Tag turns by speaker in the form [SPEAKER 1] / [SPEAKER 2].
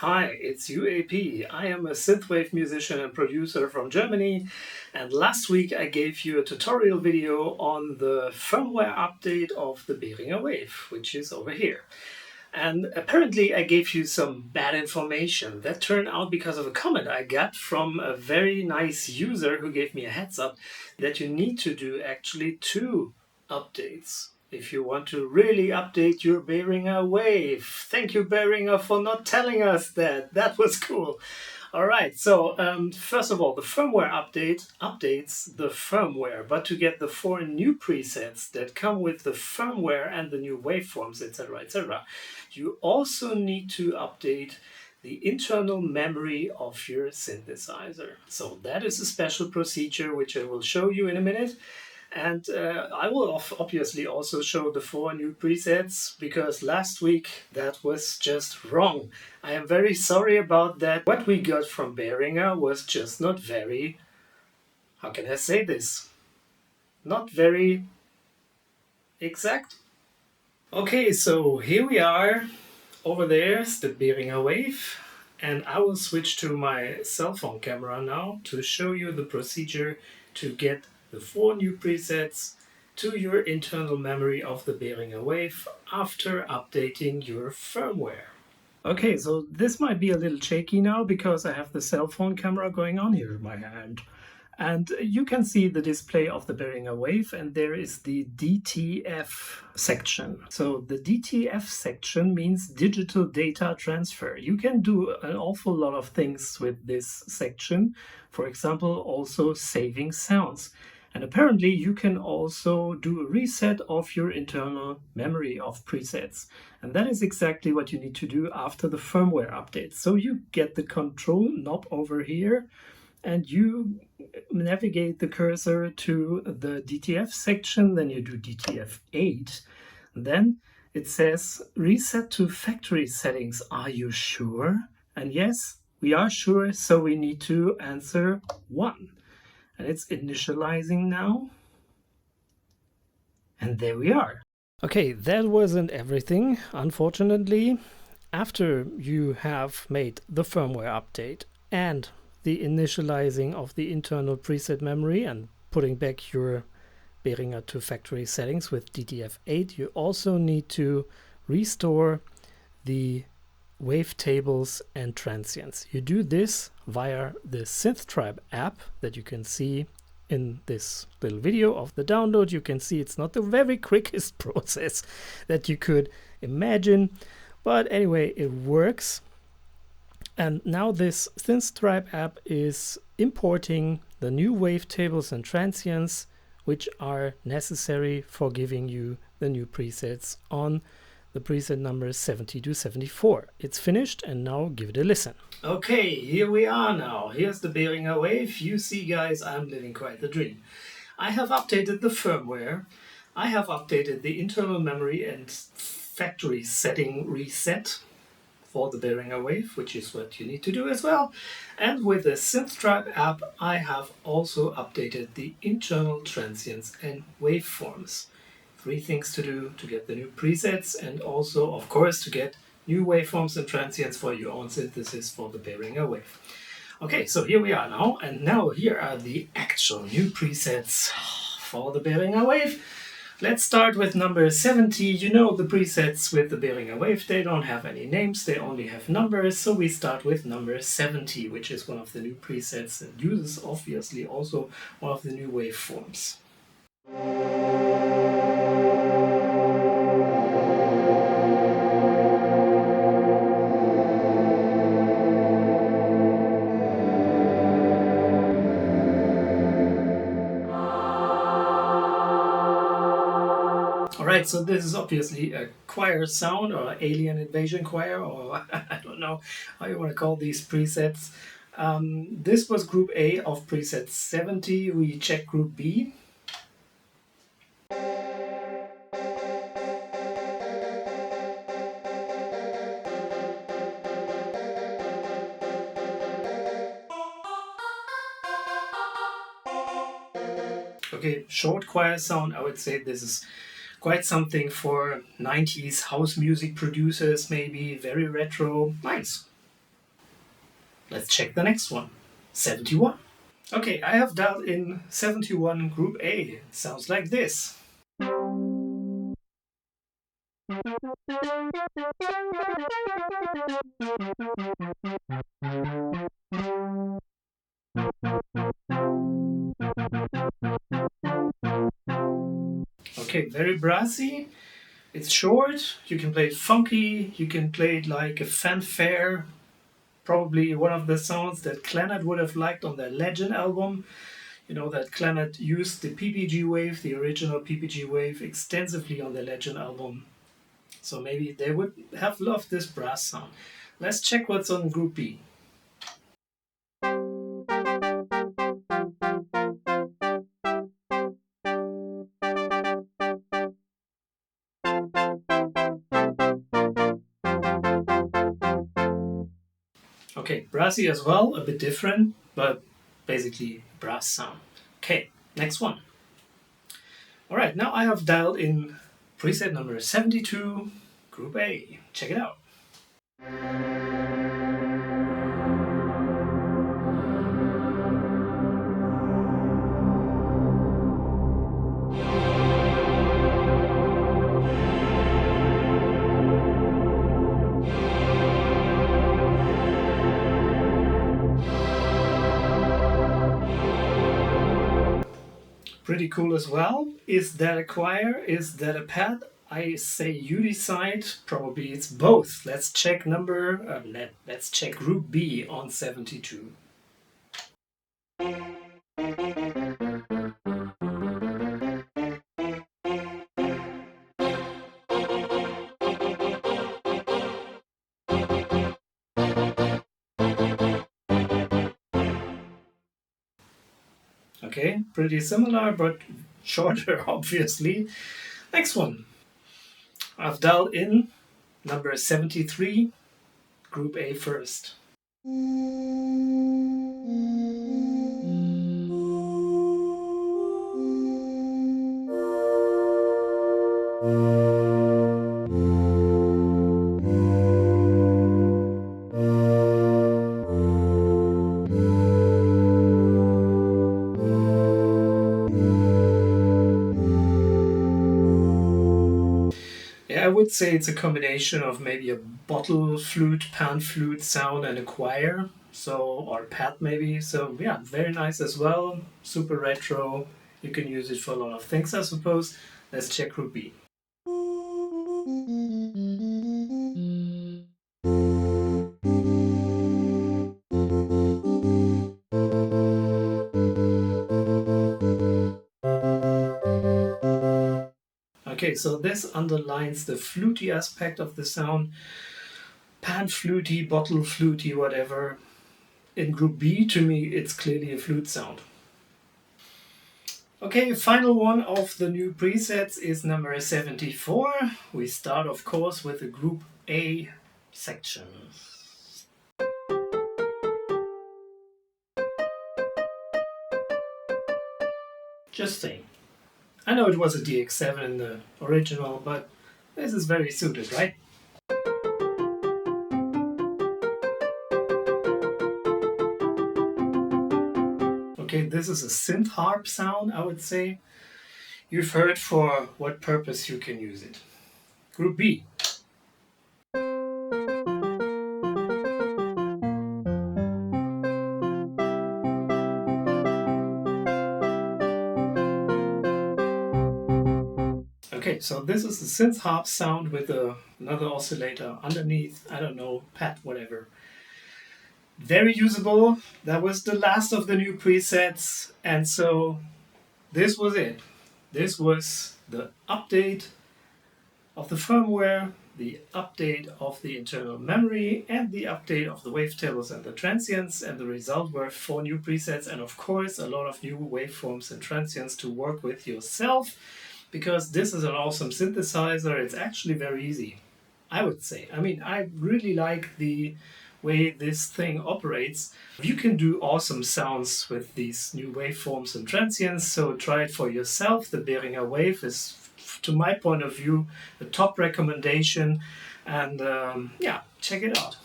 [SPEAKER 1] Hi, it's UAP. I am a synthwave musician and producer from Germany, and last week I gave you a tutorial video on the firmware update of the Behringer Wave, which is over here. And apparently I gave you some bad information. That turned out because of a comment I got from a very nice user who gave me a heads up that you need to do actually two updates if you want to really update your Behringer Wave. Thank you, Behringer, for not telling us that. That was cool. All right, so first of all, the firmware update updates the firmware, but to get the 4 new presets that come with the firmware and the new waveforms, etc., you also need to update the internal memory of your synthesizer. So that is a special procedure which I will show you in a minute. And I will obviously also show the 4 new presets because last week that was just wrong. I am very sorry about that. What we got from Behringer was just not very, how can I say this? Not very exact. Okay, so here we are. Over there's the Behringer Wave. And I will switch to my cell phone camera now to show you the procedure to get the 4 new presets to your internal memory of the Behringer Wave after updating your firmware. Okay, so this might be a little shaky now because I have the cell phone camera going on here in my hand. And you can see the display of the Behringer Wave, and there is the DTF section. So the DTF section means digital data transfer. You can do an awful lot of things with this section. For example, also saving sounds. And apparently you can also do a reset of your internal memory of presets. And that is exactly what you need to do after the firmware update. So you get the control knob over here, and you navigate the cursor to the DTF section, then you do DTF 8. Then it says reset to factory settings. Are you sure? And yes, we are sure, so we need to answer 1. And it's initializing now. And there we are. Okay, that wasn't everything, unfortunately. After you have made the firmware update and the initializing of the internal preset memory and putting back your Behringer to factory settings with DTF8, you also need to restore the wavetables and transients. You do this via the SynthTribe app that you can see in this little video of the download. You can see it's not the very quickest process that you could imagine, but anyway, it works. And now this SynthTribe app is importing the new wavetables and transients which are necessary for giving you the new presets on the preset numbers 70 to 74. It's finished, and now give it a listen. Okay, here we are now. Here's the Behringer Wave. You see, guys, I'm living quite the dream. I have updated the firmware. I have updated the internal memory and factory setting reset for the Behringer Wave, which is what you need to do as well. And with the SynthTribe app, I have also updated the internal transients and waveforms. 3 things to do to get the new presets, and also, of course, to get new waveforms and transients for your own synthesis for the Behringer Wave. Okay, so here we are now, and now here are the actual new presets for the Behringer Wave. Let's start with number 70. You know the presets with the Behringer Wave, they don't have any names, they only have numbers. So we start with number 70, which is one of the new presets and uses obviously also one of the new waveforms. Alright, so this is obviously a choir sound, or alien invasion choir, or I don't know how you want to call these presets. This was group A of preset 70. We check group B. Okay, short choir sound. I would say this is quite something for 90s house music producers, maybe very retro. Nice. Let's check the next one. 71. Okay, I have dialed in 71 group A. Sounds like this. Okay, very brassy. It's short. You can play it funky. You can play it like a fanfare. Probably one of the sounds that Clannad would have liked on their Legend album. You know that Clannad used the PPG wave, the original PPG wave, extensively on their Legend album. So maybe they would have loved this brass sound. Let's check what's on Group B. Okay, brassy as well, a bit different, but basically brass sound. Okay, next one. Alright, now I have dialed in preset number 72, Group A. Check it out. Pretty cool as well. Is that a choir? Is that a pad? I say you decide. Probably it's both. Let's check let's check Group B on 72. Okay, pretty similar, but shorter, obviously. Next one. I've dialed in number 73, Group A first. Yeah, I would say it's a combination of maybe a bottle flute, pan flute sound and a choir, or pad maybe. So yeah, very nice as well. Super retro. You can use it for a lot of things, I suppose. Let's check Group B. Okay, so this underlines the fluty aspect of the sound. Pan fluty, bottle fluty, whatever. In Group B, to me, it's clearly a flute sound. Okay, final one of the new presets is number 74. We start, of course, with the Group A section. Just saying. I know it was a DX7 in the original, but this is very suited, right? Okay, this is a synth harp sound, I would say. You've heard for what purpose you can use it. Group B. Okay, so this is the synth harp sound with another oscillator underneath, I don't know, pad, whatever. Very usable. That was the last of the new presets, and so this was it. This was the update of the firmware, the update of the internal memory, and the update of the wavetables and the transients, and the result were 4 new presets and of course a lot of new waveforms and transients to work with yourself, because this is an awesome synthesizer. It's actually very easy, I would say. I mean, I really like the way this thing operates. You can do awesome sounds with these new waveforms and transients, so try it for yourself. The Behringer Wave is, to my point of view, the top recommendation, and yeah, check it out.